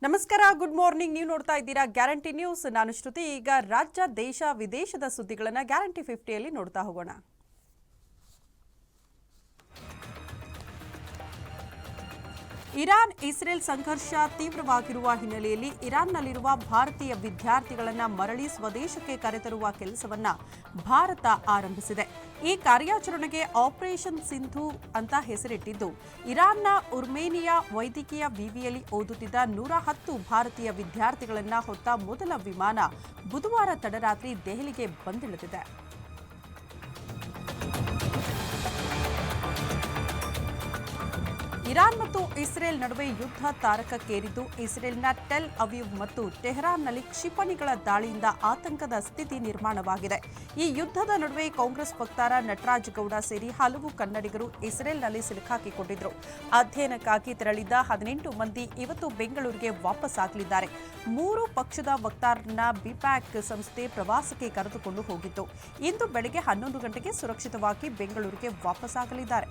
ನಮಸ್ಕಾರ, good morning. ನೀವು ನೋಡ್ತಾ ಇದ್ದೀರಾ ಗ್ಯಾರಂಟಿ ನ್ಯೂಸ್. ನಾನು ಶ್ರುತಿ. ಈಗ ರಾಜ್ಯ, ದೇಶ, ವಿದೇಶದ ಸುದ್ದಿಗಳನ್ನು ಗ್ಯಾರಂಟಿ 50ಯಲ್ಲಿ ನೋಡ್ತಾ ಹೋಗೋಣ. ಇರಾನ್ ಇಸ್ರೇಲ್ ಸಂಘರ್ಷ ತೀವ್ರವಾಗಿರುವ ಹಿನ್ನೆಲೆಯಲ್ಲಿ ಇರಾನ್ನಲ್ಲಿರುವ ಭಾರತೀಯ ವಿದ್ಯಾರ್ಥಿಗಳನ್ನು ಮರಳಿ ಸ್ವದೇಶಕ್ಕೆ ಕರೆತರುವ ಕೆಲಸವನ್ನ ಭಾರತ ಆರಂಭಿಸಿದೆ. ಈ ಕಾರ್ಯಾಚರಣೆಗೆ ಆಪರೇಷನ್ ಸಿಂಧು ಅಂತ ಹೆಸರಿಟ್ಟಿದ್ದು, ಇರಾನ್ನ ಉರ್ಮೇನಿಯಾ ವೈದ್ಯಕೀಯ ವಿವಿಯಲ್ಲಿ ಓದುತ್ತಿದ್ದ 110 ಭಾರತೀಯ ವಿದ್ಯಾರ್ಥಿಗಳನ್ನು ಹೊತ್ತ ಮೊದಲ ವಿಮಾನ ಬುಧವಾರ ತಡರಾತ್ರಿ ದೆಹಲಿಗೆ ಬಂದಿಳಿದಿದೆ. ಇರಾನ್ ಮತ್ತು ಇಸ್ರೇಲ್ ನಡುವೆ ಯುದ್ಧ ತಾರಕಕ್ಕೇರಿದ್ದು, ಇಸ್ರೇಲ್ನ ಟೆಲ್ ಅವೀವ್ ಮತ್ತು ಟೆಹರಾನ್ನಲ್ಲಿ ಕ್ಷಿಪಣಿಗಳ ದಾಳಿಯಿಂದ ಆತಂಕದ ಸ್ಥಿತಿ ನಿರ್ಮಾಣವಾಗಿದೆ. ಈ ಯುದ್ಧದ ನಡುವೆ ಕಾಂಗ್ರೆಸ್ ವಕ್ತಾರ ನಟರಾಜ್ ಗೌಡ ಸೇರಿ ಹಲವು ಕನ್ನಡಿಗರು ಇಸ್ರೇಲ್ನಲ್ಲಿ ಸಿಲುಕಾಕಿಕೊಂಡಿದ್ದರು. ಅಧ್ಯಯನಕ್ಕಾಗಿ ತೆರಳಿದ್ದ 18 ಮಂದಿ ಇವತ್ತು ಬೆಂಗಳೂರಿಗೆ ವಾಪಸ್ಸಾಗಲಿದ್ದಾರೆ. 3 ಪಕ್ಷದ ವಕ್ತಾರರನ್ನ ಬಿಪ್ಯಾಕ್ ಸಂಸ್ಥೆ ಪ್ರವಾಸಕ್ಕೆ ಕರೆದುಕೊಂಡು ಹೋಗಿತ್ತು. ಇಂದು ಬೆಳಗ್ಗೆ 11 ಗಂಟೆಗೆ ಸುರಕ್ಷಿತವಾಗಿ ಬೆಂಗಳೂರಿಗೆ ವಾಪಸ್ಸಾಗಲಿದ್ದಾರೆ.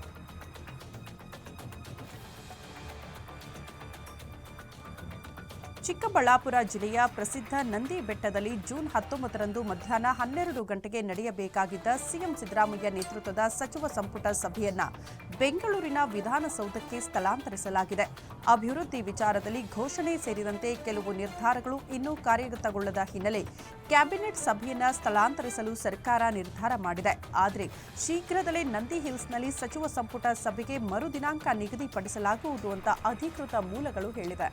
ಚಿಕ್ಕಬಳ್ಳಾಪುರ ಜಿಲ್ಲೆಯ ಪ್ರಸಿದ್ಧ ನಂದಿ ಬೆಟ್ಟದಲ್ಲಿ ಜೂನ್ 19ರಂದು ಮಧ್ಯಾಹ್ನ 12 ಗಂಟೆಗೆ ನಡೆಯಬೇಕಾಗಿದ್ದ ಸಿಎಂ ಸಿದ್ದರಾಮಯ್ಯ ನೇತೃತ್ವದ ಸಚಿವ ಸಂಪುಟ ಸಭೆಯನ್ನ ಬೆಂಗಳೂರಿನ ವಿಧಾನಸೌಧಕ್ಕೆ ಸ್ಥಳಾಂತರಿಸಲಾಗಿದೆ. ಅಭಿವೃದ್ಧಿ ವಿಚಾರದಲ್ಲಿ ಘೋಷಣೆ ಸೇರಿದಂತೆ ಕೆಲವು ನಿರ್ಧಾರಗಳು ಇನ್ನೂ ಕಾರ್ಯಗತಗೊಳ್ಳದ ಹಿನ್ನೆಲೆ ಕ್ಯಾಬಿನೆಟ್ ಸಭೆಯನ್ನ ಸ್ಥಳಾಂತರಿಸಲು ಸರ್ಕಾರ ನಿರ್ಧಾರ ಮಾಡಿದೆ. ಆದರೆ ಶೀಘ್ರದಲ್ಲೇ ನಂದಿ ಹಿಲ್ಸ್ನಲ್ಲಿ ಸಚಿವ ಸಂಪುಟ ಸಭೆಗೆ ಮರು ದಿನಾಂಕ ನಿಗದಿಪಡಿಸಲಾಗುವುದು ಅಂತ ಅಧಿಕೃತ ಮೂಲಗಳು ಹೇಳಿವೆ.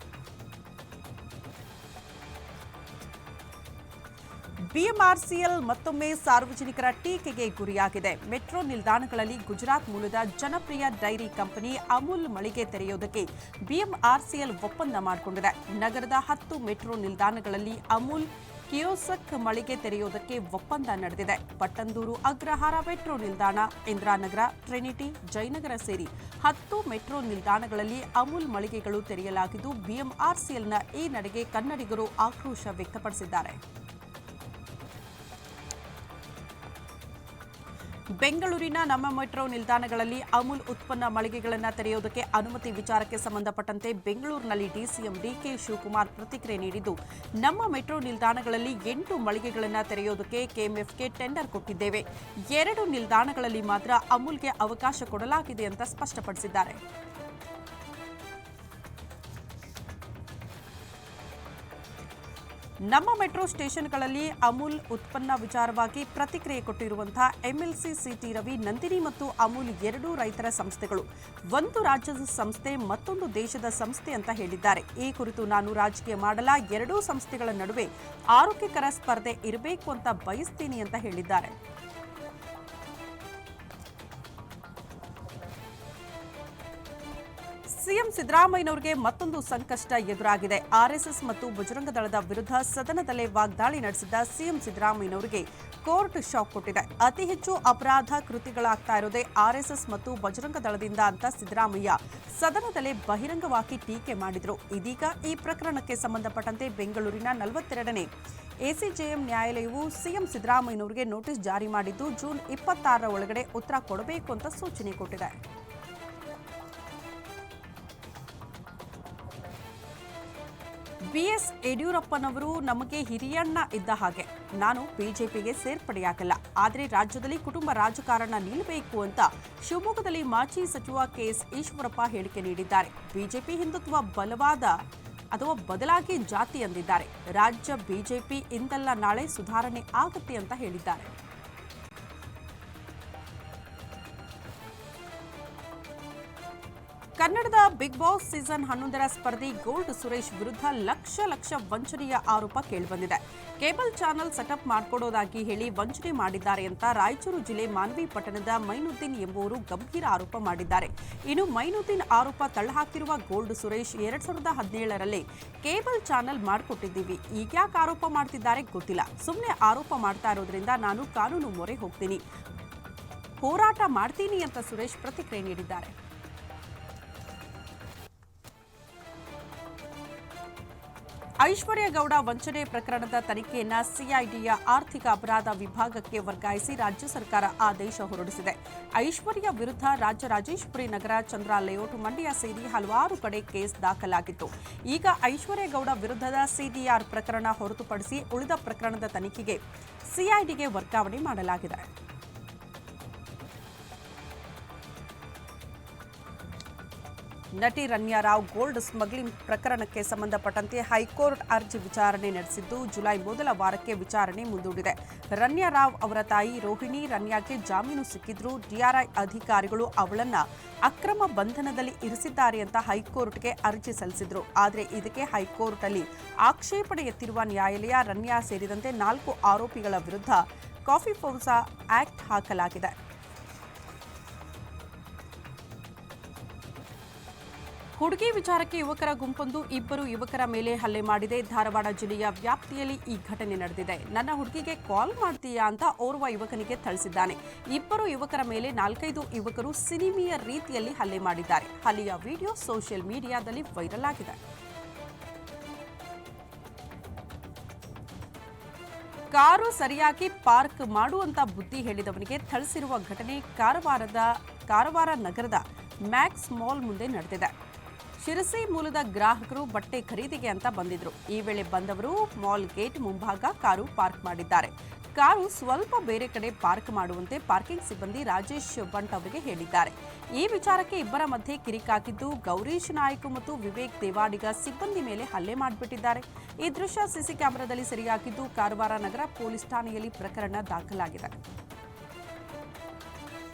ಬಿಎಂಆರ್ಸಿಎಲ್ ಮತ್ತೊಮ್ಮೆ ಸಾರ್ವಜನಿಕರ ಟೀಕೆಗೆ ಗುರಿಯಾಗಿದೆ. ಮೆಟ್ರೋ ನಿಲ್ದಾಣಗಳಲ್ಲಿ ಗುಜರಾತ್ ಮೂಲದ ಜನಪ್ರಿಯ ಡೈರಿ ಕಂಪನಿ ಅಮೂಲ್ ಮಳಿಗೆ ತೆರೆಯುವುದಕ್ಕೆ ಬಿಎಂಆರ್ಸಿಎಲ್ ಒಪ್ಪಂದ ಮಾಡಿಕೊಂಡಿದೆ. ನಗರದ 10 ಮೆಟ್ರೋ ನಿಲ್ದಾಣಗಳಲ್ಲಿ ಅಮೂಲ್ ಕಿಯೋಸ್ಕ್ ಮಳಿಗೆ ತೆರೆಯುವುದಕ್ಕೆ ಒಪ್ಪಂದ ನಡೆದಿದೆ. ಪಟ್ಟಂದೂರು ಅಗ್ರಹಾರ ಮೆಟ್ರೋ ನಿಲ್ದಾಣ, ಇಂದಿರಾನಗರ, ಟ್ರಿನಿಟಿ, ಜಯನಗರ ಸೇರಿ 10 ಮೆಟ್ರೋ ನಿಲ್ದಾಣಗಳಲ್ಲಿ ಅಮೂಲ್ ಮಳಿಗೆಗಳು ತೆರೆಯಲಾಗಿದ್ದು, ಬಿಎಂಆರ್ಸಿಎಲ್ನ ಈ ನಡೆಗೆ ಕನ್ನಡಿಗರು ಆಕ್ರೋಶ ವ್ಯಕ್ತಪಡಿಸಿದ್ದಾರೆ. ಬೆಂಗಳೂರಿನ ನಮ್ಮ ಮೆಟ್ರೋ ನಿಲ್ದಾಣಗಳಲ್ಲಿ ಅಮೂಲ್ ಉತ್ಪನ್ನ ಮಳಿಗೆಗಳನ್ನು ತೆರೆಯುವುದಕ್ಕೆ ಅನುಮತಿ ವಿಚಾರಕ್ಕೆ ಸಂಬಂಧಪಟ್ಟಂತೆ ಬೆಂಗಳೂರಿನಲ್ಲಿ ಡಿಸಿಎಂ ಡಿಕೆ ಶಿವಕುಮಾರ್ ಪ್ರತಿಕ್ರಿಯೆ ನೀಡಿದ್ದು, ನಮ್ಮ ಮೆಟ್ರೋ ನಿಲ್ದಾಣಗಳಲ್ಲಿ 8 ಮಳಿಗೆಗಳನ್ನು ತೆರೆಯುವುದಕ್ಕೆ ಕೆಎಂಎಫ್ಗೆ ಟೆಂಡರ್ ಕೊಟ್ಟಿದ್ದೇವೆ. 2 ನಿಲ್ದಾಣಗಳಲ್ಲಿ ಮಾತ್ರ ಅಮೂಲ್ಗೆ ಅವಕಾಶ ಕೊಡಲಾಗಿದೆ ಅಂತ ಸ್ಪಷ್ಟಪಡಿಸಿದ್ದಾರೆ. ನಮ್ಮ ಮೆಟ್ರೋ ಸ್ಟೇಷನ್ಗಳಲ್ಲಿ ಅಮೂಲ್ ಉತ್ಪನ್ನ ವಿಚಾರವಾಗಿ ಪ್ರತಿಕ್ರಿಯೆ ಕೊಟ್ಟಿರುವಂತಹ ಎಂಎಲ್ಸಿ ಸಿಟಿ ರವಿ, ನಂದಿನಿ ಮತ್ತು ಅಮೂಲ್ 2 ರೈತರ ಸಂಸ್ಥೆಗಳು, ಒಂದು ರಾಜ್ಯದ ಸಂಸ್ಥೆ, ಮತ್ತೊಂದು ದೇಶದ ಸಂಸ್ಥೆ ಅಂತ ಹೇಳಿದ್ದಾರೆ. ಈ ಕುರಿತು ನಾನು ರಾಜಕೀಯ ಮಾಡಲ್ಲ, 2 ಸಂಸ್ಥೆಗಳ ನಡುವೆ ಆರೋಗ್ಯಕರ ಸ್ಪರ್ಧೆ ಇರಬೇಕು ಅಂತ ಬಯಸ್ತೀನಿ ಅಂತ ಹೇಳಿದ್ದಾರೆ. ಸಿಎಂ ಸಿದ್ದರಾಮಯ್ಯನವರಿಗೆ ಮತ್ತೊಂದು ಸಂಕಷ್ಟ ಎದುರಾಗಿದೆ. ಆರ್ಎಸ್ಎಸ್ ಮತ್ತು ಬಜರಂಗ ದಳದ ವಿರುದ್ಧ ಸದನದಲ್ಲೇ ವಾಗ್ದಾಳಿ ನಡೆಸಿದ್ದ ಸಿಎಂ ಸಿದ್ದರಾಮಯ್ಯನವರಿಗೆ ಕೋರ್ಟ್ ಶಾಕ್ ಕೊಟ್ಟಿದೆ. ಅತಿ ಹೆಚ್ಚು ಅಪರಾಧ ಕೃತ್ಯಗಳಾಗ್ತಾ ಇರೋದೇ ಆರ್ಎಸ್ಎಸ್ ಮತ್ತು ಬಜರಂಗ ದಳದಿಂದ ಅಂತ ಸಿದ್ದರಾಮಯ್ಯ ಸದನದಲ್ಲೇ ಬಹಿರಂಗವಾಗಿ ಟೀಕೆ ಮಾಡಿದ್ರು. ಇದೀಗ ಈ ಪ್ರಕರಣಕ್ಕೆ ಸಂಬಂಧಪಟ್ಟಂತೆ ಬೆಂಗಳೂರಿನ 42ನೇ ಎಸಿಜೆಎಂ ನ್ಯಾಯಾಲಯವು ಸಿಎಂ ಸಿದ್ದರಾಮಯ್ಯನವರಿಗೆ ನೋಟಿಸ್ ಜಾರಿ ಮಾಡಿದ್ದು, ಜೂನ್ 26ರ ಒಳಗಡೆ ಉತ್ತರ ಕೊಡಬೇಕು ಅಂತ ಸೂಚನೆ ಕೊಟ್ಟಿದೆ. ಬಿಎಸ್ ಯಡಿಯೂರಪ್ಪನವರು ನಮಗೆ ಹಿರಿಯಣ್ಣ ಇದ್ದ ಹಾಗೆ. ನಾನು ಬಿಜೆಪಿಗೆ ಸೇರ್ಪಡೆಯಾಗಲ್ಲ, ಆದರೆ ರಾಜ್ಯದಲ್ಲಿ ಕುಟುಂಬ ರಾಜಕಾರಣ ನಿಲ್ಲಬೇಕು ಅಂತ ಶಿವಮೊಗ್ಗದಲ್ಲಿ ಮಾಜಿ ಸಚಿವ ಕೆಎಸ್ ಈಶ್ವರಪ್ಪ ಹೇಳಿಕೆ ನೀಡಿದ್ದಾರೆ. ಬಿಜೆಪಿ ಹಿಂದುತ್ವ ಬದಲಾಗಿ ಜಾತಿ ಎಂದಿದ್ದಾರೆ. ರಾಜ್ಯ ಬಿಜೆಪಿ ಇಂದಲ್ಲ ನಾಳೆ ಸುಧಾರಣೆ ಆಗುತ್ತೆ ಅಂತ ಹೇಳಿದ್ದಾರೆ. ಕನ್ನಡದ ಬಿಗ್ ಬಾಸ್ ಸೀಸನ್ 11ರ ಸ್ಪರ್ಧಿ ಗೋಲ್ಡ್ ಸುರೇಶ್ ವಿರುದ್ಧ ಲಕ್ಷ ವಂಚನೆಯ ಆರೋಪ ಕೇಳಿಬಂದಿದೆ. ಕೇಬಲ್ ಚಾನೆಲ್ ಸೆಟಪ್ ಮಾಡಿಕೊಡೋದಾಗಿ ಹೇಳಿ ವಂಚನೆ ಮಾಡಿದ್ದಾರೆ ಅಂತ ರಾಯಚೂರು ಜಿಲ್ಲೆ ಮಾನ್ವಿ ಪಟ್ಟಣದ ಮೈನುದ್ದೀನ್ ಎಂಬುವರು ಗಂಭೀರ ಆರೋಪ ಮಾಡಿದ್ದಾರೆ. ಇನ್ನು ಮೈನುದ್ದೀನ್ ಆರೋಪ ತಳ್ಳಹಾಕಿರುವ ಗೋಲ್ಡ್ ಸುರೇಶ್ 2017ರಲ್ಲೇ ಕೇಬಲ್ ಚಾನೆಲ್ ಮಾಡಿಕೊಟ್ಟಿದ್ದೀವಿ, ಈಗ್ಯಾಕೆ ಆರೋಪ ಮಾಡ್ತಿದ್ದಾರೆ ಗೊತ್ತಿಲ್ಲ, ಸುಮ್ಮನೆ ಆರೋಪ ಮಾಡ್ತಾ ಇರೋದ್ರಿಂದ ನಾನು ಕಾನೂನು ಮೊರೆ ಹೋಗ್ತೀನಿ, ಹೋರಾಟ ಮಾಡ್ತೀನಿ ಅಂತ ಸುರೇಶ್ ಪ್ರತಿಕ್ರಿಯೆ ನೀಡಿದ್ದಾರೆ. ಐಶ್ವರ್ಯ ಗೌಡ ವಂಚನೆ ಪ್ರಕರಣದ ತನಿಖೆಯನ್ನ ಸಿಐಡಿಯ ಆರ್ಥಿಕ ಅಪರಾಧ ವಿಭಾಗಕ್ಕೆ ವರ್ಗಾಯಿಸಿ ರಾಜ್ಯ ಸರ್ಕಾರ ಆದೇಶ ಹೊರಡಿಸಿದೆ. ಐಶ್ವರ್ಯ ವಿರುದ್ಧ ರಾಜರಾಜೇಶ್ವರಿ ನಗರ, ಚಂದ್ರ ಲೇಔಟ್, ಮಂಡ್ಯ ಸೇರಿ ಹಲವಾರು ಕಡೆ ಕೇಸ್ ದಾಖಲಾಗಿತ್ತು. ಈಗ ಐಶ್ವರ್ಯ ಗೌಡ ವಿರುದ್ಧದ ಸಿಡಿಆರ್ ಪ್ರಕರಣ ಹೊರತುಪಡಿಸಿ ಉಳಿದ ಪ್ರಕರಣದ ತನಿಖೆಗೆ ಸಿಐಡಿಗೆ ವರ್ಗಾವಣೆ ಮಾಡಲಾಗಿದೆ. ನಟಿ ರನ್ಯಾ ರಾವ್ ಗೋಲ್ಡ್ ಸ್ಮಗ್ಲಿಂಗ್ ಪ್ರಕರಣಕ್ಕೆ ಸಂಬಂಧಪಟ್ಟಂತೆ ಹೈಕೋರ್ಟ್ ಅರ್ಜಿ ವಿಚಾರಣೆ ನಡೆಸಿದ್ದು, ಜುಲೈ ಮೊದಲ ವಾರಕ್ಕೆ ವಿಚಾರಣೆ ಮುಂದೂಡಿದೆ. ರನ್ಯಾ ರಾವ್ ಅವರ ತಾಯಿ ರೋಹಿಣಿ ರನ್ಯಾಗೆ ಜಾಮೀನು ಸಿಕ್ಕಿದ್ರೂ ಡಿಆರ್ಐ ಅಧಿಕಾರಿಗಳು ಅವಳನ್ನ ಅಕ್ರಮ ಬಂಧನದಲ್ಲಿ ಇರಿಸಿದ್ದಾರೆ ಅಂತ ಹೈಕೋರ್ಟ್ಗೆ ಅರ್ಜಿ ಸಲ್ಲಿಸಿದ್ರು. ಆದರೆ ಇದಕ್ಕೆ ಹೈಕೋರ್ಟ್ ಅಲ್ಲಿ ಆಕ್ಷೇಪಣೆ ಎತ್ತಿರುವ ನ್ಯಾಯಾಲಯ ರನ್ಯಾ ಸೇರಿದಂತೆ 4 ಆರೋಪಿಗಳ ವಿರುದ್ಧ ಕಾಫಿ ಪೌಸಾ ಆಕ್ಟ್ ಹಾಕಲಾಗಿದೆ. ಹುಡುಗಿ ವಿಚಾರಕ್ಕೆ ಯುವಕರ ಗುಂಪೊಂದು ಇಬ್ಬರು ಯುವಕರ ಮೇಲೆ ಹಲ್ಲೆ ಮಾಡಿದೆ. ಧಾರವಾಡ ಜಿಲ್ಲೆಯ ವ್ಯಾಪ್ತಿಯಲ್ಲಿ ಈ ಘಟನೆ ನಡೆದಿದೆ. ನನ್ನ ಹುಡುಗಿಗೆ ಕಾಲ್ ಮಾಡ್ತೀಯಾ ಅಂತ ಓರ್ವ ಯುವಕನಿಗೆ ಥಳಿಸಿದ್ದಾನೆ. ಇಬ್ಬರು ಯುವಕರ ಮೇಲೆ 4-5 ಯುವಕರು ಸಿನಿಮೀಯ ರೀತಿಯಲ್ಲಿ ಹಲ್ಲೆ ಮಾಡಿದ್ದಾರೆ. ಹಲ್ಲೆಯ ವಿಡಿಯೋ ಸೋಷಿಯಲ್ ಮೀಡಿಯಾದಲ್ಲಿ ವೈರಲ್ ಆಗಿದೆ. ಕಾರು ಸರಿಯಾಗಿ ಪಾರ್ಕ್ ಮಾಡುವಂತ ಬುದ್ಧಿ ಹೇಳಿದವನಿಗೆ ಥಳಿಸಿರುವ ಘಟನೆ ಕಾರವಾರ ನಗರದ ಮ್ಯಾಕ್ಸ್ ಮಾಲ್ ಮುಂದೆ ನಡೆದಿದೆ. ಶಿರಸಿ ಮೂಲದ ಗ್ರಾಹಕರು ಬಟ್ಟೆ ಖರೀದಿಗೆ ಅಂತ ಬಂದಿದ್ರು. ಈ ವೇಳೆ ಬಂದವರು ಮಾಲ್ ಗೇಟ್ ಮುಂಭಾಗ ಕಾರು ಪಾರ್ಕ್ ಮಾಡಿದ್ದಾರೆ. ಕಾರು ಸ್ವಲ್ಪ ಬೇರೆ ಕಡೆ ಪಾರ್ಕ್ ಮಾಡುವಂತೆ ಪಾರ್ಕಿಂಗ್ ಸಿಬ್ಬಂದಿ ರಾಜೇಶ್ ಬಂಟ್ ಅವರಿಗೆ ಹೇಳಿದ್ದಾರೆ. ಈ ವಿಚಾರಕ್ಕೆ ಇಬ್ಬರ ಮಧ್ಯೆ ಕಿರಿಕಾಗಿದ್ದು, ಗೌರೀಶ್ ನಾಯ್ಕ ಮತ್ತು ವಿವೇಕ್ ದೇವಾಡಿಗ ಸಿಬ್ಬಂದಿ ಮೇಲೆ ಹಲ್ಲೆ ಮಾಡಿಬಿಟ್ಟಿದ್ದಾರೆ. ಈ ದೃಶ್ಯ ಸಿಸಿ ಕ್ಯಾಮೆರಾದಲ್ಲಿ ಸೆರೆಯಾಗಿದ್ದು, ಕಾರವಾರ ನಗರ ಪೊಲೀಸ್ ಠಾಣೆಯಲ್ಲಿ ಪ್ರಕರಣ ದಾಖಲಾಗಿದೆ.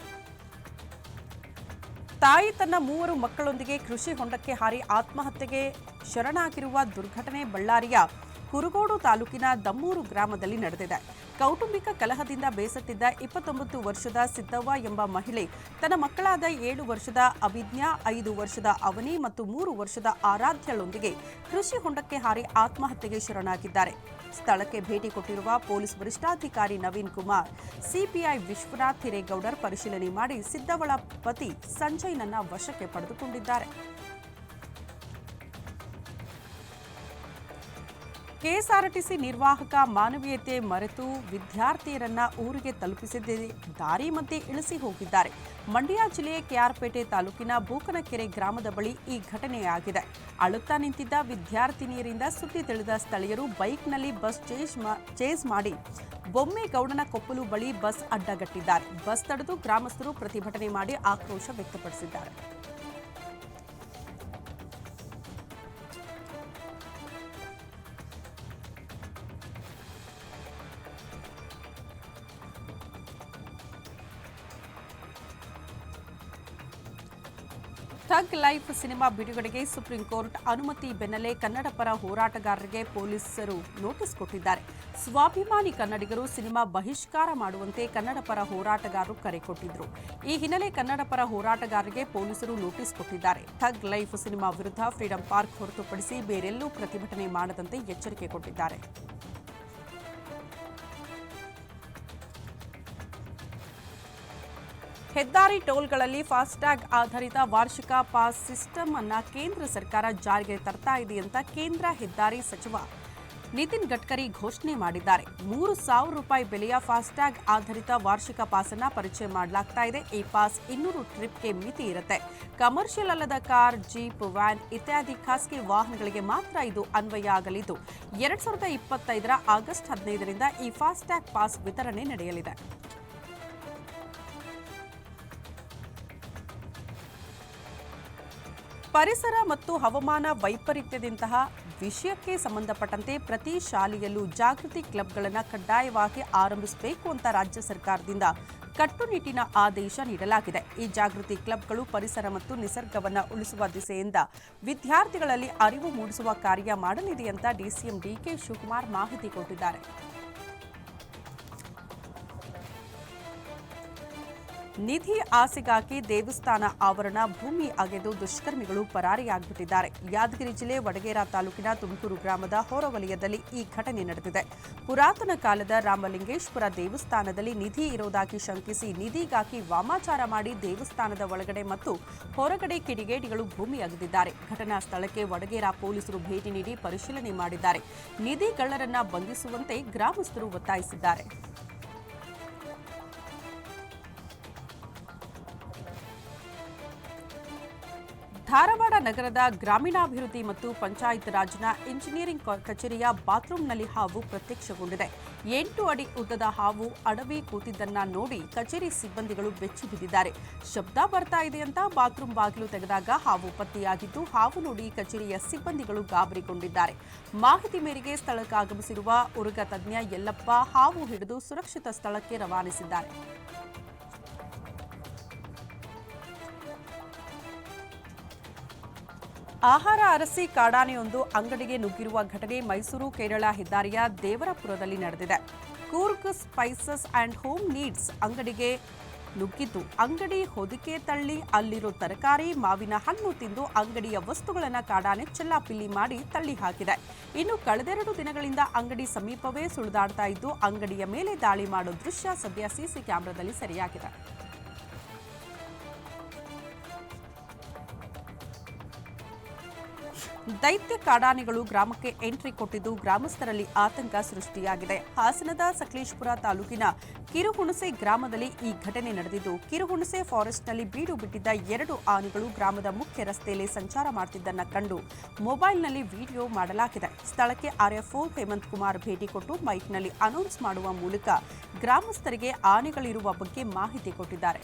ತಾಯಿ ತನ್ನ 3 ಮಕ್ಕಳೊಂದಿಗೆ ಕೃಷಿ ಹೊಂಡಕ್ಕೆ ಹಾರಿ ಆತ್ಮಹತ್ಯೆಗೆ ಶರಣಾಗಿರುವ ದುರ್ಘಟನೆ ಬಳ್ಳಾರಿಯ ಕುರುಗೋಡು ತಾಲೂಕಿನ ದಮ್ಮೂರು ಗ್ರಾಮದಲ್ಲಿ ನಡೆದಿದೆ. ಕೌಟುಂಬಿಕ ಕಲಹದಿಂದ ಬೇಸತ್ತಿದ್ದ 29 ವರ್ಷದ ಸಿದ್ದವ್ವ ಎಂಬ ಮಹಿಳೆ ತನ್ನ ಮಕ್ಕಳಾದ 7 ವರ್ಷದ ಅಭಿಜ್ಞಾ, 5 ವರ್ಷದ ಅವನಿ ಮತ್ತು 3 ವರ್ಷದ ಆರಾಧ್ಯಳೊಂದಿಗೆ ಕೃಷಿ ಹೊಂಡಕ್ಕೆ ಹಾರಿ ಆತ್ಮಹತ್ಯೆಗೆ ಶರಣಾಗಿದ್ದಾರೆ. ಸ್ಥಳಕ್ಕೆ ಭೇಟಿ ಕೊಟ್ಟಿರುವ ಪೊಲೀಸ್ ವರಿಷ್ಠಾಧಿಕಾರಿ ನವೀನ್ ಕುಮಾರ್, ಸಿಪಿಐ ವಿಶ್ವನಾಥ್ ಹಿರೇಗೌಡರ್ ಪರಿಶೀಲನೆ ಮಾಡಿ ಸಿದ್ದವ್ವಳ ಪತಿ ಸಂಜಯ್ನನ್ನ ವಶಕ್ಕೆ ಪಡೆದುಕೊಂಡಿದ್ದಾರೆ. ಕೆಎಸ್ಆರ್ಟಿಸಿ ನಿರ್ವಾಹಕ ಮಾನವೀಯತೆ ಮರೆತು ವಿದ್ಯಾರ್ಥಿಯರನ್ನ ಊರಿಗೆ ತಲುಪಿಸದೆ ದಾರಿ ಮಧ್ಯೆ ಇಳಿಸಿ ಹೋಗಿದ್ದಾರೆ. ಮಂಡ್ಯ ಜಿಲ್ಲೆಯ ಕೆಆರ್ಪೇಟೆ ತಾಲೂಕಿನ ಬೂಕನಕೆರೆ ಗ್ರಾಮದ ಬಳಿ ಈ ಘಟನೆಯಾಗಿದೆ. ಅಳುತ್ತಾ ನಿಂತಿದ್ದ ವಿದ್ಯಾರ್ಥಿನಿಯರಿಂದ ಸುದ್ದಿ ತಿಳಿದ ಸ್ಥಳೀಯರು ಬೈಕ್ನಲ್ಲಿ ಬಸ್ ಚೇಸ್ ಮಾಡಿ ಬೊಮ್ಮೇಗೌಡನ ಕೊಪ್ಪಲು ಬಳಿ ಬಸ್ ಅಡ್ಡಗಟ್ಟಿದ್ದಾರೆ. ಬಸ್ ತಡೆದು ಗ್ರಾಮಸ್ಥರು ಪ್ರತಿಭಟನೆ ಮಾಡಿ ಆಕ್ರೋಶ ವ್ಯಕ್ತಪಡಿಸಿದ್ದಾರೆ. ಥಗ್ ಲೈಫ್ ಸಿನಿಮಾ ಬಿಡುಗಡೆಗೆ ಸುಪ್ರೀಂ ಕೋರ್ಟ್ ಅನುಮತಿ ಬೆನ್ನಲ್ಲೇ ಕನ್ನಡ ಪರ ಹೋರಾಟಗಾರರಿಗೆ ಪೊಲೀಸರು ನೋಟಿಸ್ ಕೊಟ್ಟಿದ್ದಾರೆ. ಸ್ವಾಭಿಮಾನಿ ಕನ್ನಡಿಗರು ಸಿನಿಮಾ ಬಹಿಷ್ಕಾರ ಮಾಡುವಂತೆ ಕನ್ನಡ ಪರ ಹೋರಾಟಗಾರರು ಕರೆ ಕೊಟ್ಟಿದ್ರು. ಈ ಹಿನ್ನೆಲೆ ಕನ್ನಡ ಪರ ಹೋರಾಟಗಾರರಿಗೆ ಪೊಲೀಸರು ನೋಟಿಸ್ ಕೊಟ್ಟಿದ್ದಾರೆ. ಥಗ್ ಲೈಫ್ ಸಿನಿಮಾ ವಿರುದ್ಧ ಫ್ರೀಡಂ ಪಾರ್ಕ್ ಹೊರತುಪಡಿಸಿ ಬೇರೆಲ್ಲೂ ಪ್ರತಿಭಟನೆ ಮಾಡದಂತೆ ಎಚ್ಚರಿಕೆ ಕೊಟ್ಟಿದ್ದಾರೆ. ಹೆದ್ದಾರಿ ಟೋಲ್ಗಳಲ್ಲಿ ಫಾಸ್ಟ್ಯಾಗ್ ಆಧಾರಿತ ವಾರ್ಷಿಕ ಪಾಸ್ ಸಿಸ್ಟಮ್ ಅನ್ನ ಕೇಂದ್ರ ಸರ್ಕಾರ ಜಾರಿಗೆ ತರ್ತಾ ಇದೆ ಅಂತ ಕೇಂದ್ರ ಹೆದ್ದಾರಿ ಸಚಿವ ನಿತಿನ್ ಗಡ್ಕರಿ ಘೋಷಣೆ ಮಾಡಿದ್ದಾರೆ. ₹3,000 ಬೆಲೆಯ ಫಾಸ್ಟ್ಯಾಗ್ ಆಧಾರಿತ ವಾರ್ಷಿಕ ಪಾಸ್ ಅನ್ನ ಪರಿಚಯ ಮಾಡಲಾಗ್ತಾ ಇದೆ. ಈ ಪಾಸ್ 200 ಟ್ರಿಪ್ಗೆ ಮಿತಿ ಇರುತ್ತೆ. ಕಮರ್ಷಿಯಲ್ ಅಲ್ಲದ ಕಾರ್, ಜೀಪ್, ವ್ಯಾನ್ ಇತ್ಯಾದಿ ಖಾಸಗಿ ವಾಹನಗಳಿಗೆ ಮಾತ್ರ ಇದು ಅನ್ವಯ ಆಗಲಿದ್ದು 2025 ಆಗಸ್ಟ್ 15ರಿಂದ ಈ ಫಾಸ್ಟ್ಯಾಗ್ ಪಾಸ್ ವಿತರಣೆ ನಡೆಯಲಿದೆ. ಪರಿಸರ ಮತ್ತು ಹವಾಮಾನ ವೈಪರೀತ್ಯದಂತಹ ವಿಷಯಕ್ಕೆ ಸಂಬಂಧಪಟ್ಟಂತೆ ಪ್ರತಿ ಶಾಲೆಯಲ್ಲೂ ಜಾಗೃತಿ ಕ್ಲಬ್ಗಳನ್ನು ಕಡ್ಡಾಯವಾಗಿ ಆರಂಭಿಸಬೇಕು ಅಂತ ರಾಜ್ಯ ಸರ್ಕಾರದಿಂದ ಕಟ್ಟುನಿಟ್ಟಿನ ಆದೇಶ ನೀಡಲಾಗಿದೆ. ಈ ಜಾಗೃತಿ ಕ್ಲಬ್ಗಳು ಪರಿಸರ ಮತ್ತು ನಿಸರ್ಗವನ್ನು ಉಳಿಸುವ ದಿಸೆಯಿಂದ ವಿದ್ಯಾರ್ಥಿಗಳಲ್ಲಿ ಅರಿವು ಮೂಡಿಸುವ ಕಾರ್ಯ ಮಾಡಲಿದೆ ಅಂತ ಡಿಸಿಎಂ ಡಿಕೆ ಶಿವಕುಮಾರ್ ಮಾಹಿತಿ ಕೊಟ್ಟಿದ್ದಾರೆ. ನಿಧಿ ಆಸೆಗಾಗಿ ದೇವಸ್ಥಾನ ಆವರಣ ಭೂಮಿ ಅಗೆದು ದುಷ್ಕರ್ಮಿಗಳು ಪರಾರಿಯಾಗಿಬಿಟ್ಟಿದ್ದಾರೆ. ಯಾದಗಿರಿ ಜಿಲ್ಲೆ ವಡಗೇರ ತಾಲೂಕಿನ ತುಮಕೂರು ಗ್ರಾಮದ ಹೊರವಲಯದಲ್ಲಿ ಈ ಘಟನೆ ನಡೆದಿದೆ. ಪುರಾತನ ಕಾಲದ ರಾಮಲಿಂಗೇಶ್ವರ ದೇವಸ್ಥಾನದಲ್ಲಿ ನಿಧಿ ಇರುವುದಾಗಿ ಶಂಕಿಸಿ ನಿಧಿಗಾಗಿ ವಾಮಾಚಾರ ಮಾಡಿ ದೇವಸ್ಥಾನದ ಒಳಗಡೆ ಮತ್ತು ಹೊರಗಡೆ ಕಿಡಿಗೇಡಿಗಳು ಭೂಮಿ ಅಗೆದಿದ್ದಾರೆ. ಘಟನಾ ಸ್ಥಳಕ್ಕೆ ವಡಗೇರ ಪೊಲೀಸರು ಭೇಟಿ ನೀಡಿ ಪರಿಶೀಲನೆ ಮಾಡಿದ್ದಾರೆ. ನಿಧಿಗಳ್ಳರನ್ನ ಬಂಧಿಸುವಂತೆ ಗ್ರಾಮಸ್ಥರು ಒತ್ತಾಯಿಸಿದ್ದಾರೆ. ಧಾರವಾಡ ನಗರದ ಗ್ರಾಮೀಣಾಭಿವೃದ್ಧಿ ಮತ್ತು ಪಂಚಾಯತ್ ರಾಜ್ನ ಇಂಜಿನಿಯರಿಂಗ್ ಕಚೇರಿಯ ಬಾತ್ರೂಂನಲ್ಲಿ ಹಾವು ಪ್ರತ್ಯಕ್ಷಗೊಂಡಿದೆ. 8 ಅಡಿ ಉದ್ದದ ಹಾವು ಅಡವಿ ಕೂತಿದ್ದನ್ನ ನೋಡಿ ಕಚೇರಿ ಸಿಬ್ಬಂದಿಗಳು ಬೆಚ್ಚಿ ಬಿದ್ದಿದ್ದಾರೆ. ಶಬ್ದ ಬರ್ತಾ ಇದೆ ಅಂತ ಬಾತ್ರೂಂ ಬಾಗಿಲು ತೆಗೆದಾಗ ಹಾವು ಪತ್ತೆಯಾಗಿದ್ದು, ಹಾವು ನೋಡಿ ಕಚೇರಿಯ ಸಿಬ್ಬಂದಿಗಳು ಗಾಬರಿಗೊಂಡಿದ್ದಾರೆ. ಮಾಹಿತಿ ಮೇರೆಗೆ ಸ್ಥಳಕ್ಕೆ ಆಗಮಿಸಿರುವ ಉರುಗ ತಜ್ಞ ಯಲ್ಲಪ್ಪ ಹಾವು ಹಿಡಿದು ಸುರಕ್ಷಿತ ಸ್ಥಳಕ್ಕೆ ರವಾನಿಸಿದ್ದಾರೆ. ಆಹಾರ ಅರಸಿ ಕಾಡಾನೆಯೊಂದು ಅಂಗಡಿಗೆ ನುಗ್ಗಿರುವ ಘಟನೆ ಮೈಸೂರು ಕೇರಳ ಹೆದ್ದಾರಿಯ ದೇವರಪುರದಲ್ಲಿ ನಡೆದಿದೆ. Coorg spices and home needs ಅಂಗಡಿಗೆ ನುಗ್ಗಿದ್ದು, ಅಂಗಡಿ ಹೊದಿಕೆ ತಳ್ಳಿ ಅಲ್ಲಿರೋ ತರಕಾರಿ, ಮಾವಿನ ಹಣ್ಣು ತಿಂದು ಅಂಗಡಿಯ ವಸ್ತುಗಳನ್ನು ಕಾಡಾನೆ ಚೆಲ್ಲಾಪಿಲ್ಲಿ ಮಾಡಿ ತಳ್ಳಿ ಹಾಕಿದೆ. ಇನ್ನು ಕಳೆದೆರಡು ದಿನಗಳಿಂದ ಅಂಗಡಿ ಸಮೀಪವೇ ಸುಳಿದಾಡ್ತಾ ಇದ್ದು, ಅಂಗಡಿಯ ಮೇಲೆ ದಾಳಿ ಮಾಡೋ ದೃಶ್ಯ ಸದ್ಯ ಸಿಸಿ ಕ್ಯಾಮೆರಾದಲ್ಲಿ ಸೆರೆಯಾಗಿದೆ. ದೈತ್ಯ ಕಾಡಾನೆಗಳು ಗ್ರಾಮಕ್ಕೆ ಎಂಟ್ರಿ ಕೊಟ್ಟಿದ್ದು ಗ್ರಾಮಸ್ಥರಲ್ಲಿ ಆತಂಕ ಸೃಷ್ಟಿಯಾಗಿದೆ. ಹಾಸನದ ಸಕಲೇಶಪುರ ತಾಲೂಕಿನ ಕಿರುಹುಣಸೆ ಗ್ರಾಮದಲ್ಲಿ ಈ ಘಟನೆ ನಡೆದಿದ್ದು, ಕಿರುಹುಣಸೆ ಫಾರೆಸ್ಟ್ನಲ್ಲಿ ಬೀಡು ಬಿಟ್ಟಿದ್ದ 2 ಆನೆಗಳು ಗ್ರಾಮದ ಮುಖ್ಯ ರಸ್ತೆಯಲ್ಲಿ ಸಂಚಾರ ಮಾಡುತ್ತಿದ್ದನ್ನು ಕಂಡು ಮೊಬೈಲ್ನಲ್ಲಿ ವಿಡಿಯೋ ಮಾಡಲಾಗಿದೆ. ಸ್ಥಳಕ್ಕೆ ಆರ್ಎಫ್ಒ ಹೇಮಂತ್ ಕುಮಾರ್ ಭೇಟಿ ಕೊಟ್ಟು ಮೈಕ್ನಲ್ಲಿ ಅನೌನ್ಸ್ ಮಾಡುವ ಮೂಲಕ ಗ್ರಾಮಸ್ಥರಿಗೆ ಆನೆಗಳಿರುವ ಬಗ್ಗೆ ಮಾಹಿತಿ ಕೊಟ್ಟಿದ್ದಾರೆ.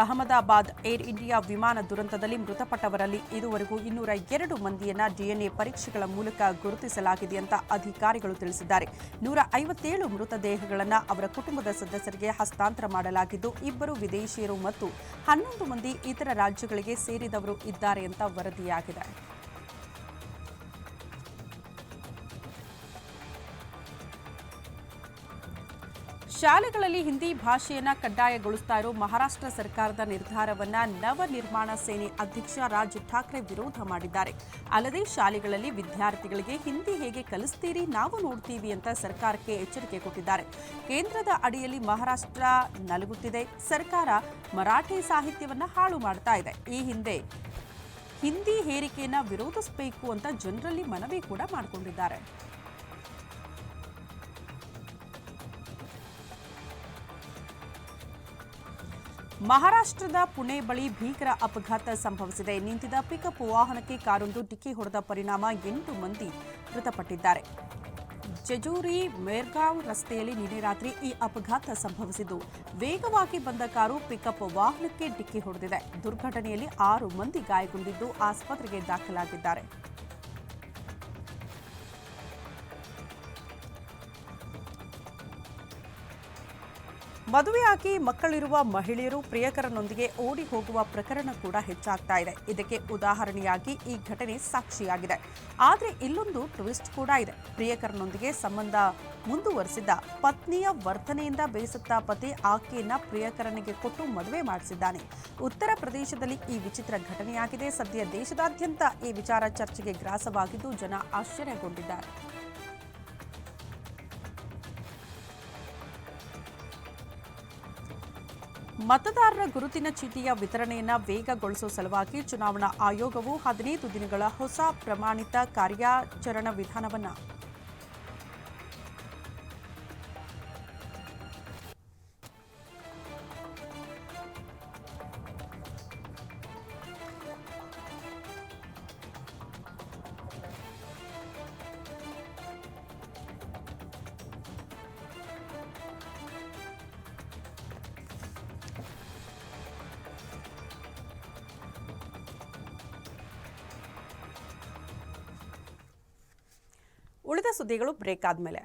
ಅಹಮದಾಬಾದ್ ಏರ್ ಇಂಡಿಯಾ ವಿಮಾನ ದುರಂತದಲ್ಲಿ ಮೃತಪಟ್ಟವರಲ್ಲಿ ಇದುವರೆಗೂ 202 ಮಂದಿಯನ್ನ ಡಿಎನ್ಎ ಪರೀಕ್ಷೆಗಳ ಮೂಲಕ ಗುರುತಿಸಲಾಗಿದೆ ಅಂತ ಅಧಿಕಾರಿಗಳು ತಿಳಿಸಿದ್ದಾರೆ. 157 ಮೃತದೇಹಗಳನ್ನು ಅವರ ಕುಟುಂಬದ ಸದಸ್ಯರಿಗೆ ಹಸ್ತಾಂತರ ಮಾಡಲಾಗಿದ್ದು, 2 ವಿದೇಶಿಯರು ಮತ್ತು 11 ಮಂದಿ ಇತರ ರಾಜ್ಯಗಳಿಗೆ ಸೇರಿದವರು ಇದ್ದಾರೆ ಅಂತ ವರದಿಯಾಗಿದೆ. ಶಾಲೆಗಳಲ್ಲಿ ಹಿಂದಿ ಭಾಷೆಯನ್ನ ಕಡ್ಡಾಯಗೊಳಿಸ್ತಾ ಇರೋ ಮಹಾರಾಷ್ಟ್ರ ಸರ್ಕಾರದ ನಿರ್ಧಾರವನ್ನ ನವ ನಿರ್ಮಾಣ ಸೇನೆ ಅಧ್ಯಕ್ಷ ರಾಜ್ ಠಾಕ್ರೆ ವಿರೋಧ ಮಾಡಿದ್ದಾರೆ. ಅಲ್ಲದೆ ಶಾಲೆಗಳಲ್ಲಿ ವಿದ್ಯಾರ್ಥಿಗಳಿಗೆ ಹಿಂದಿ ಹೇಗೆ ಕಲಿಸ್ತೀರಿ, ನಾವು ನೋಡ್ತೀವಿ ಅಂತ ಸರ್ಕಾರಕ್ಕೆ ಎಚ್ಚರಿಕೆ ಕೊಟ್ಟಿದ್ದಾರೆ. ಕೇಂದ್ರದ ಅಡಿಯಲ್ಲಿ ಮಹಾರಾಷ್ಟ್ರ ನಲುಗುತ್ತಿದೆ. ಸರ್ಕಾರ ಮರಾಠಿ ಸಾಹಿತ್ಯವನ್ನ ಹಾಳು ಮಾಡ್ತಾ ಇದೆ. ಈ ಹಿಂದೆ ಹಿಂದಿ ಹೇರಿಕೆಯನ್ನ ವಿರೋಧಿಸಬೇಕು ಅಂತ ಜನರಲ್ಲಿ ಮನವಿ ಕೂಡ ಮಾಡಿಕೊಂಡಿದ್ದಾರೆ. ಮಹಾರಾಷ್ಟ್ರದ ಪುಣೆ ಬಳಿ ಭೀಕರ ಅಪಘಾತ ಸಂಭವಿಸಿದೆ. ನಿಂತಿದ್ದ ಪಿಕಪ್ ವಾಹನಕ್ಕೆ ಕಾರೊಂದು ಡಿಕ್ಕಿ ಹೊಡೆದ ಪರಿಣಾಮ 8 ಮಂದಿ ಮೃತಪಟ್ಟಿದ್ದಾರೆ. ಜೆಜೂರಿ ಮೇರ್ಗಾಂವ್ ರಸ್ತೆಯಲ್ಲಿ ನಿನ್ನೆ ರಾತ್ರಿ ಈ ಅಪಘಾತ ಸಂಭವಿಸಿದ್ದು, ವೇಗವಾಗಿ ಬಂದ ಕಾರು ಪಿಕಪ್ ವಾಹನಕ್ಕೆ ಡಿಕ್ಕಿ ಹೊಡೆದಿದೆ. ದುರ್ಘಟನೆಯಲ್ಲಿ 6 ಮಂದಿ ಗಾಯಗೊಂಡಿದ್ದು ಆಸ್ಪತ್ರೆಗೆ ದಾಖಲಾಗಿದ್ದಾರೆ. ಮದುವೆಯಾಗಿ ಮಕ್ಕಳಿರುವ ಮಹಿಳೆಯರು ಪ್ರಿಯಕರನೊಂದಿಗೆ ಓಡಿ ಹೋಗುವ ಪ್ರಕರಣ ಕೂಡ ಹೆಚ್ಚಾಗ್ತಾ ಇದೆ. ಇದಕ್ಕೆ ಉದಾಹರಣೆಯಾಗಿ ಈ ಘಟನೆ ಸಾಕ್ಷಿಯಾಗಿದೆ. ಆದರೆ ಇಲ್ಲೊಂದು ಟ್ವಿಸ್ಟ್ ಕೂಡ ಇದೆ. ಪ್ರಿಯಕರನೊಂದಿಗೆ ಸಂಬಂಧ ಮುಂದುವರೆಸಿದ್ದ ಪತ್ನಿಯ ವರ್ತನೆಯಿಂದ ಬೇಸತ್ತ ಪತಿ ಆಕೆಯನ್ನ ಪ್ರಿಯಕರನಿಗೆ ಕೊಟ್ಟು ಮದುವೆ ಮಾಡಿಸಿದ್ದಾನೆ. ಉತ್ತರ ಪ್ರದೇಶದಲ್ಲಿ ಈ ವಿಚಿತ್ರ ಘಟನೆಯಾಗಿದೆ. ಸದ್ಯ ದೇಶದಾದ್ಯಂತ ಈ ವಿಚಾರ ಚರ್ಚೆಗೆ ಗ್ರಾಸವಾಗಿದ್ದು ಜನ ಆಶ್ಚರ್ಯಗೊಂಡಿದ್ದಾರೆ. ಮತದಾರರ ಗುರುತಿನ ಚೀಟಿಯ ವಿತರಣೆಯನ್ನು ವೇಗಗೊಳಿಸುವ ಸಲುವಾಗಿ ಚುನಾವಣಾ ಆಯೋಗವು 15 ದಿನಗಳ ಹೊಸ ಪ್ರಮಾಣಿತ ಕಾರ್ಯಾಚರಣಾ ವಿಧಾನವನ್ನು ಉಳಿದ ಸುದ್ದಿಗಳು ಬ್ರೇಕ್ ಆದ್ಮೇಲೆ